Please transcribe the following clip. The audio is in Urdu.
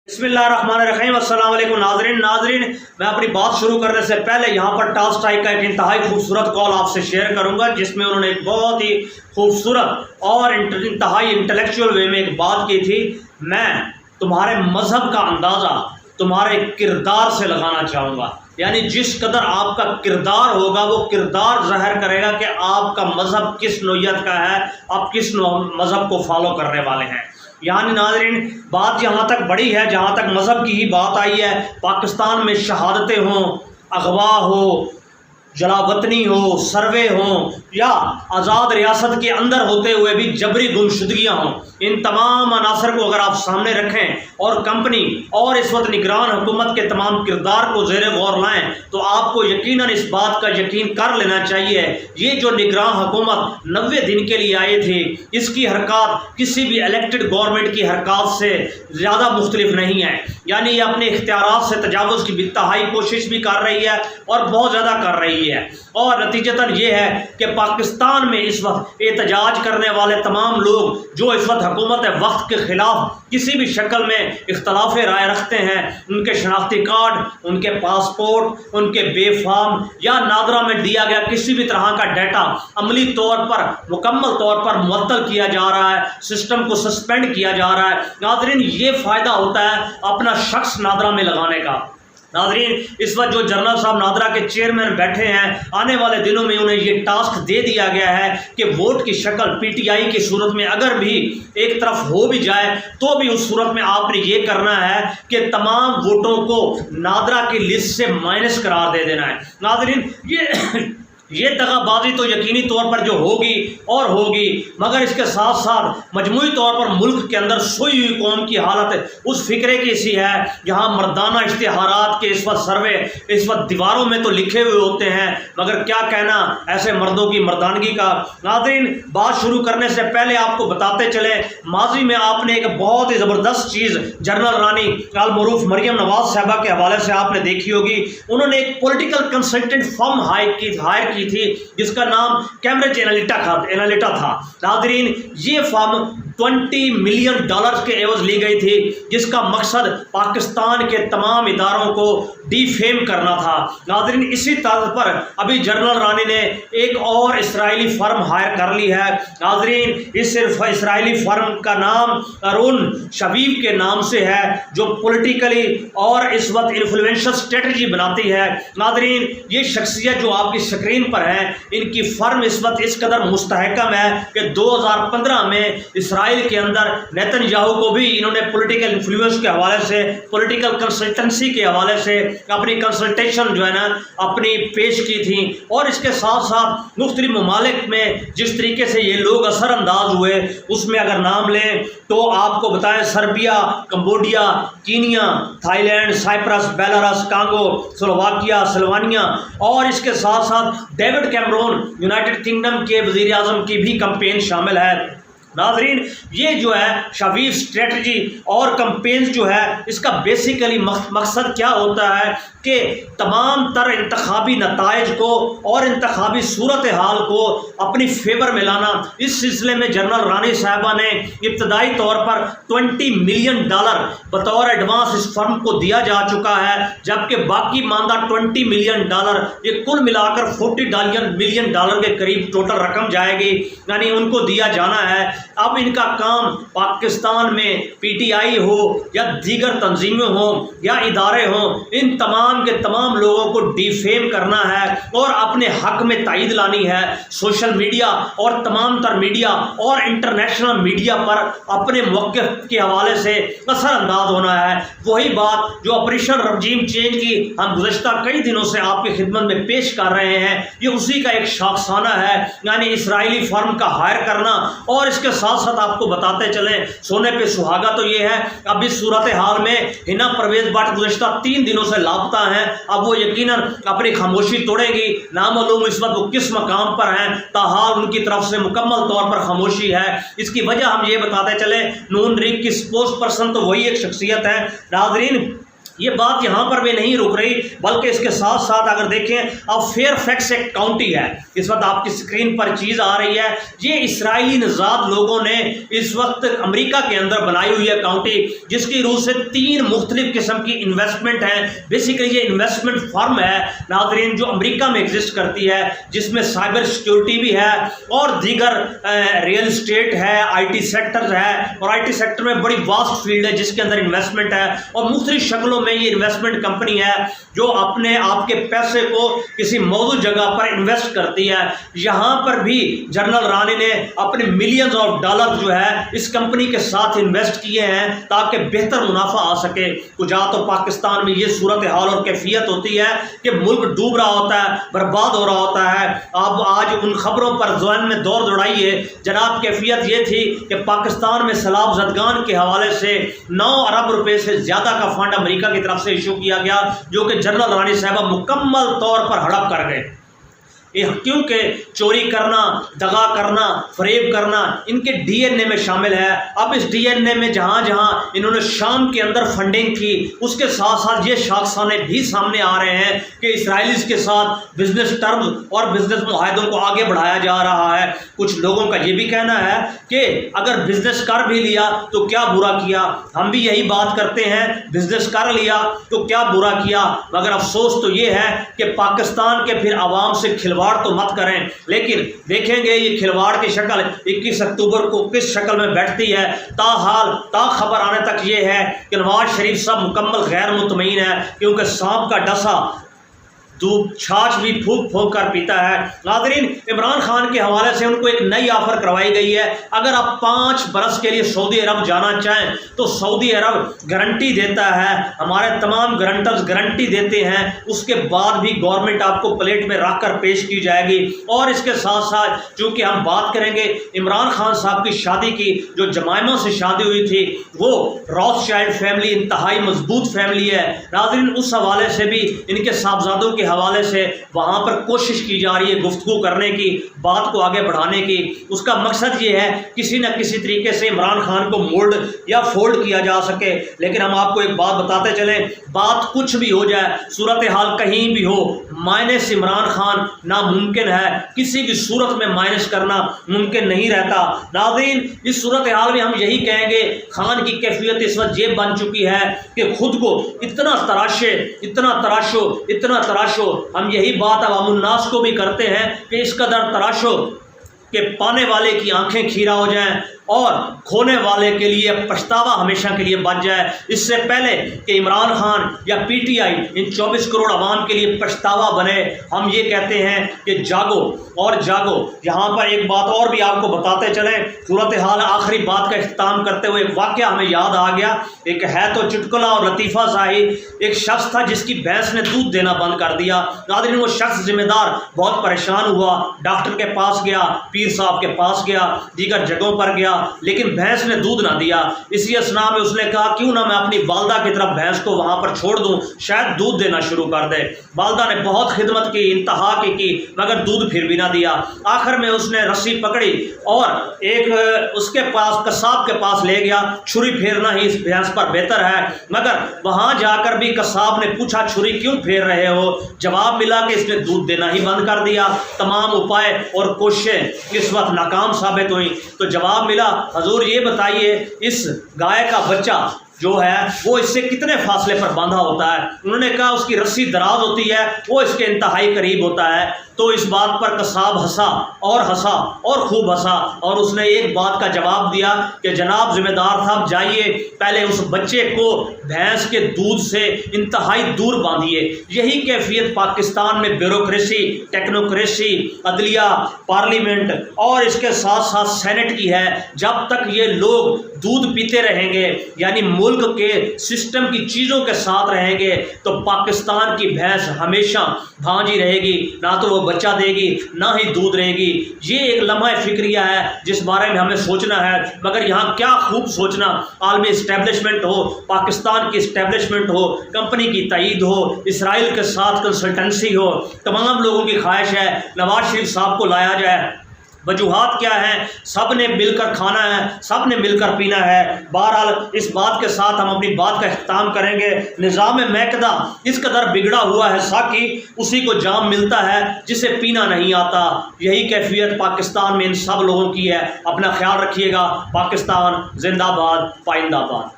بسم اللہ الرحمن الرحیم۔ السلام علیکم ناظرین میں اپنی بات شروع کرنے سے پہلے یہاں پر ٹالسٹائی کا ایک انتہائی خوبصورت کال آپ سے شیئر کروں گا، جس میں انہوں نے ایک بہت ہی خوبصورت اور انتہائی انٹلیکچوئل وے میں ایک بات کی تھی۔ میں تمہارے مذہب کا اندازہ تمہارے کردار سے لگانا چاہوں گا، یعنی جس قدر آپ کا کردار ہوگا وہ کردار ظاہر کرے گا کہ آپ کا مذہب کس نوعیت کا ہے، آپ کس مذہب کو فالو کرنے والے ہیں۔ یعنی ناظرین، بات یہاں تک بڑی ہے، جہاں تک مذہب کی ہی بات آئی ہے، پاکستان میں شہادتیں ہوں، اغوا ہو، جلا وطنی ہو، سروے ہوں، یا آزاد ریاست کے اندر ہوتے ہوئے بھی جبری گمشدگیاں ہوں، ان تمام عناصر کو اگر آپ سامنے رکھیں اور کمپنی اور اس وقت نگران حکومت کے تمام کردار کو زیر غور لائیں تو آپ کو یقیناً اس بات کا یقین کر لینا چاہیے، یہ جو نگران حکومت 90 دن کے لیے آئی تھی، اس کی حرکات کسی بھی الیکٹڈ گورنمنٹ کی حرکات سے زیادہ مختلف نہیں ہے۔ یعنی یہ اپنے اختیارات سے تجاوز کی انتہائی کوشش بھی کر رہی ہے اور بہت زیادہ کر رہی ہے، اور نتیجتاً یہ ہے کہ پاکستان میں اس وقت احتجاج کرنے والے تمام لوگ جو اس وقت حکومت وقت کے خلاف کسی بھی شکل میں اختلاف رائے رکھتے ہیں، ان کے شناختی کارڈ، ان کے پاسپورٹ، ان کے بے فارم یا نادرہ میں دیا گیا کسی بھی طرح کا ڈیٹا عملی طور پر مکمل طور پر معطل کیا جا رہا ہے، سسٹم کو سسپینڈ کیا جا رہا ہے۔ ناظرین، یہ فائدہ ہوتا ہے اپنا شخص نادرہ میں لگانے کا۔ ناظرین، اس وقت جو جنرل صاحب نادرہ کے چیئرمین بیٹھے ہیں، آنے والے دنوں میں انہیں یہ ٹاسک دے دیا گیا ہے کہ ووٹ کی شکل پی ٹی آئی کی صورت میں اگر بھی ایک طرف ہو بھی جائے تو بھی اس صورت میں آپ نے یہ کرنا ہے کہ تمام ووٹوں کو نادرہ کی لسٹ سے مائنس قرار دے دینا ہے۔ ناظرین، یہ دغا بازی تو یقینی طور پر جو ہوگی، مگر اس کے ساتھ ساتھ مجموعی طور پر ملک کے اندر سوئی ہوئی قوم کی حالت اس فکرے کی سی ہے جہاں مردانہ اشتہارات کے اس وقت سروے اس وقت دیواروں میں تو لکھے ہوئے ہوتے ہیں، مگر کیا کہنا ایسے مردوں کی مردانگی کا۔ ناظرین، بات شروع کرنے سے پہلے آپ کو بتاتے چلیں، ماضی میں آپ نے ایک بہت ہی زبردست چیز جنرل رانی المعروف مریم نواز صاحبہ کے حوالے سے آپ نے دیکھی ہوگی۔ انہوں نے ایک پولیٹیکل کنسلٹنٹ فرم ہائر کی تھی جس کا نام کیمبرج انالیٹا تھا۔ ناظرین، یہ فرم $20 ملین کے عوض لی گئی تھی، جس کا مقصد پاکستان کے تمام اداروں کو ڈی فیم کرنا تھا۔ ناظرین، اسی طرز پر ابھی جنرل رانی نے ایک اور اسرائیلی فرم ہائر کر لی ہے۔ ناظرین، اس اسرائیلی فرم کا نام ارون شبیب کے نام سے ہے، جو پولیٹیکلی اور اس وقت انفلوئنشل اسٹریٹجی بناتی ہے۔ ناظرین، یہ شخصیت جو آپ کی اسکرین پر ہے، ان کی فرم اس وقت اس قدر مستحکم ہے کہ 2015 میں اسرائیل کے اندر نیتن یاہو کو بھی انہوں نے پولیٹیکل انفلوئنس کے حوالے سے، پولیٹیکل کنسلٹنسی کے حوالے سے اپنی کنسلٹیشن جو ہے نا اپنی پیش کی تھی، اور اس کے ساتھ ساتھ مختلف ممالک میں جس طریقے سے یہ لوگ اثر انداز ہوئے، اس میں اگر نام لیں تو آپ کو بتائیں Serbia, Cambodia, Kenya, Thailand, Cyprus, Belarus, Congo, Slovakia, Slovenia, اور اس کے ساتھ ساتھ ڈیوڈ کیمرون یونائٹڈ کنگڈم کے وزیر اعظم کی بھی کمپین شامل ہے۔ ناظرین، یہ جو ہے شفیف اسٹریٹجی اور کمپینز جو ہے، اس کا بیسیکلی مقصد کیا ہوتا ہے کہ تمام تر انتخابی نتائج کو اور انتخابی صورتحال کو اپنی فیور میں لانا۔ اس سلسلے میں جنرل رانی صاحبہ نے ابتدائی طور پر $20 ملین بطور ایڈوانس اس فرم کو دیا جا چکا ہے، جبکہ باقی ماندہ $20 ملین یہ کل ملا کر $40 ملین کے قریب ٹوٹل رقم جائے گی، یعنی ان کو دیا جانا ہے۔ اب ان کا کام پاکستان میں پی ٹی آئی ہو یا دیگر تنظیمیں ہوں یا ادارے ہوں، ان تمام کے تمام لوگوں کو ڈی فیم کرنا ہے اور اپنے حق میں تائید لانی ہے۔ سوشل میڈیا اور تمام تر میڈیا اور انٹرنیشنل میڈیا پر اپنے موقف کے حوالے سے اثر انداز ہونا ہے۔ وہی بات جو آپریشن رجیم چینج کی ہم گزشتہ کئی دنوں سے آپ کی خدمت میں پیش کر رہے ہیں، یہ اسی کا ایک شاخسانہ ہے، یعنی اسرائیلی فرم کا ہائر کرنا۔ اور اس کے ساتھ ساتھ آپ کو بتاتے چلیں، سونے پہ سہاگا تو یہ ہے، اب اس صورتحال میں ہنا پرویز بٹ گزشتہ 3 دنوں سے لاپتہ ہیں۔ اب وہ یقیناً اپنی خاموشی توڑیں گی، نامعلوم اس وقت وہ کس مقام پر ہیں، تاحال ان کی طرف سے مکمل طور پر خاموشی ہے۔ اس کی وجہ ہم یہ بتاتے چلیں، نون لیگ کی اسپوکس پرسن تو وہی ایک شخصیت ہے۔ ناظرین، یہ بات یہاں پر بھی نہیں رک رہی، بلکہ اس کے ساتھ ساتھ اگر دیکھیں اب فیئر فیکس ایک کاؤنٹی ہے، اس وقت آپ کی اسکرین پر چیز آ رہی ہے، یہ اسرائیلی نژاد لوگوں نے اس وقت امریکہ کے اندر بنائی ہوئی ہے کاؤنٹی، جس کی روح سے 3 مختلف قسم کی انویسٹمنٹ ہیں۔ بیسیکلی یہ انویسٹمنٹ فرم ہے ناظرین جو امریکہ میں ایگزسٹ کرتی ہے، جس میں سائبر سیکیورٹی بھی ہے اور دیگر ریئل اسٹیٹ ہے، آئی ٹی سیکٹر ہے، اور آئی ٹی سیکٹر میں بڑی واسٹ فیلڈ ہے جس کے اندر انویسٹمنٹ ہے، اور مختلف شکلوں میں یہ انویسٹمنٹ کمپنی ہے جو اپنے آپ کے پیسے کو کسی موضوع جگہ پر انویسٹ کرتی ہے۔ یہاں پر بھی جنرل رانی نے اپنے ملینز آف ڈالر جو ہے اس کمپنی کے ساتھ انویسٹ کیے ہیں تاکہ بہتر منافع آ سکے۔ کجا تو پاکستان میں یہ صورتحال اور کیفیت ہوتی ہے کہ ملک ڈوب رہا ہوتا ہے، برباد ہو رہا ہوتا ہے۔ آپ آج ان خبروں پر ذہن میں دور دوڑائیے، جناب کیفیت یہ تھی کہ پاکستان میں سیلاب زدگان کے حوالے سے 9 ارب روپے سے زیادہ کا فنڈ امریکہ کی طرف سے ایشو کیا گیا، جو کہ جنرل رانی صاحبہ مکمل طور پر ہڑپ کر گئے، کیونکہ چوری کرنا، دغا کرنا، فریب کرنا ان کے ڈی این اے میں شامل ہے۔ اب اس ڈی این اے میں جہاں جہاں انہوں نے شام کے اندر فنڈنگ کی، اس کے ساتھ ساتھ یہ شاخسانے بھی سامنے آ رہے ہیں کہ اسرائیلیز کے ساتھ بزنس ٹرمز اور بزنس معاہدوں کو آگے بڑھایا جا رہا ہے۔ کچھ لوگوں کا یہ بھی کہنا ہے کہ اگر بزنس کر بھی لیا تو کیا برا کیا، ہم بھی یہی بات کرتے ہیں، بزنس کر لیا تو کیا برا کیا، مگر افسوس تو یہ ہے کہ پاکستان کے پھر عوام سے کھلواڑ تو مت کریں، لیکن دیکھیں گے یہ کھلواڑ کی شکل 21 اکتوبر کو کس شکل میں بیٹھتی ہے۔ تاحال تا خبر آنے تک یہ ہے کہ نواز شریف صاحب مکمل غیر مطمئن ہے، کیونکہ سانپ کا ڈسا دودھ چھاچھ بھی پھونک پھونک کر پیتا ہے۔ ناظرین عمران خان کے حوالے سے ان کو ایک نئی آفر کروائی گئی ہے، اگر آپ 5 برس کے لیے سعودی عرب جانا چاہیں تو سعودی عرب گارنٹی دیتا ہے، ہمارے تمام گارنٹرز گارنٹی دیتے ہیں، اس کے بعد بھی گورنمنٹ آپ کو پلیٹ میں رکھ کر پیش کی جائے گی۔ اور اس کے ساتھ ساتھ چونکہ ہم بات کریں گے عمران خان صاحب کی شادی کی، جو جمائمہ سے شادی ہوئی تھی وہ روتھ چائلڈ فیملی انتہائی مضبوط فیملی ہے۔ ناظرین اس حوالے سے بھی ان کے صاحبزادوں کے حوالے سے وہاں پر کوشش کی جا رہی ہے گفتگو کرنے کی، بات کو آگے بڑھانے کی۔ اس کا مقصد یہ ہے کسی نہ کسی طریقے سے عمران خان کو مولڈ یا فولڈ کیا جا سکے۔ لیکن ہم آپ کو ایک بات بتاتے چلیں، بات کچھ بھی ہو جائے، صورتحال کہیں بھی ہو، مائنس عمران خان ناممکن ہے، کسی بھی صورت میں مائنس کرنا ممکن نہیں رہتا۔ ناظرین اس صورتحال میں ہم یہی کہیں گے، خان کی کیفیت اس وقت یہ بن چکی ہے کہ خود کو اتنا تراشے، اتنا تراشو، اتنا تراشو، ہم یہی بات عوام الناس کو بھی کرتے ہیں کہ اس قدر تراشو کہ پانے والے کی آنکھیں کھیرا ہو جائیں اور کھونے والے کے لیے پچھتاوا ہمیشہ کے لیے بچ جائے۔ اس سے پہلے کہ عمران خان یا پی ٹی آئی ان 24 کروڑ عوام کے لیے پچھتاوا بنے، ہم یہ کہتے ہیں کہ جاگو اور جاگو۔ یہاں پر ایک بات اور بھی آپ کو بتاتے چلیں، صورتحال آخری بات کا اختتام کرتے ہوئے ایک واقعہ ہمیں یاد آ گیا۔ ایک ہے تو چٹکلا اور لطیفہ صاحب، ایک شخص تھا جس کی بھینس نے دودھ دینا بند کر دیا۔ ناظرین وہ شخص ذمہ دار بہت پریشان ہوا، ڈاکٹر کے پاس گیا، پیر صاحب کے پاس گیا، دیگر جگہوں پر گیا، لیکن بھینس نے دودھ نہ دیا۔ اسی اسنا میں اس نے کہا کیوں نہ میں اپنی والدہ کی طرف بھینس کو وہاں پر چھوڑ دوں، شاید دودھ دینا شروع کر دے۔ والدہ نے بہت خدمت کی، انتہا کی مگر دودھ پھر بھی نہ دیا۔ آخر میں اس نے رسی پکڑی اور ایک اس کے پاس قصاب کے پاس لے گیا، چھری پھیرنا ہی اس بھینس پر بہتر ہے۔ مگر وہاں جا کر بھی قصاب نے پوچھا چھری کیوں پھیر رہے ہو؟ جواب ملا کہ اس نے دودھ دینا ہی بند کر دیا۔ تمام اپائے اور کوششیں اس وقت ناکام ثابت ہوئیں۔ تو جواب ملا حضور یہ بتائیے اس گائے کا بچہ جو ہے وہ اس سے کتنے فاصلے پر باندھا ہوتا ہے؟ انہوں نے کہا اس کی رسی دراز ہوتی ہے، وہ اس کے انتہائی قریب ہوتا ہے۔ تو اس بات پر قصاب ہنسا اور خوب ہنسا، اور اس نے ایک بات کا جواب دیا کہ جناب ذمہ دار صاحب جائیے پہلے اس بچے کو بھینس کے دودھ سے انتہائی دور باندھیے۔ یہی کیفیت پاکستان میں بیوروکریسی، ٹیکنوکریسی، عدلیہ، پارلیمنٹ اور اس کے ساتھ ساتھ سینٹ کی ہے۔ جب تک یہ لوگ دودھ پیتے رہیں گے، یعنی ملک کے سسٹم کی چیزوں کے ساتھ رہیں گے، تو پاکستان کی بھینس ہمیشہ بھانجی رہے گی، نہ تو وہ بچہ دے گی نہ ہی دودھ رہے گی۔ یہ ایک لمحہ فکریہ ہے جس بارے میں ہمیں سوچنا ہے، مگر یہاں کیا خوب سوچنا، عالمی اسٹیبلشمنٹ ہو، پاکستان کی اسٹیبلشمنٹ ہو، کمپنی کی تائید ہو، اسرائیل کے ساتھ کنسلٹنسی ہو، تمام لوگوں کی خواہش ہے نواز شریف صاحب کو لایا جائے، وجوہات کیا ہیں؟ سب نے مل کر کھانا ہے، سب نے مل کر پینا ہے۔ بہرحال اس بات کے ساتھ ہم اپنی بات کا اختتام کریں گے۔ نظام میکدہ اس قدر بگڑا ہوا ہے ساقی، اسی کو جام ملتا ہے جسے پینا نہیں آتا۔ یہی کیفیت پاکستان میں ان سب لوگوں کی ہے۔ اپنا خیال رکھیے گا۔ پاکستان زندہ باد، پائندہ باد۔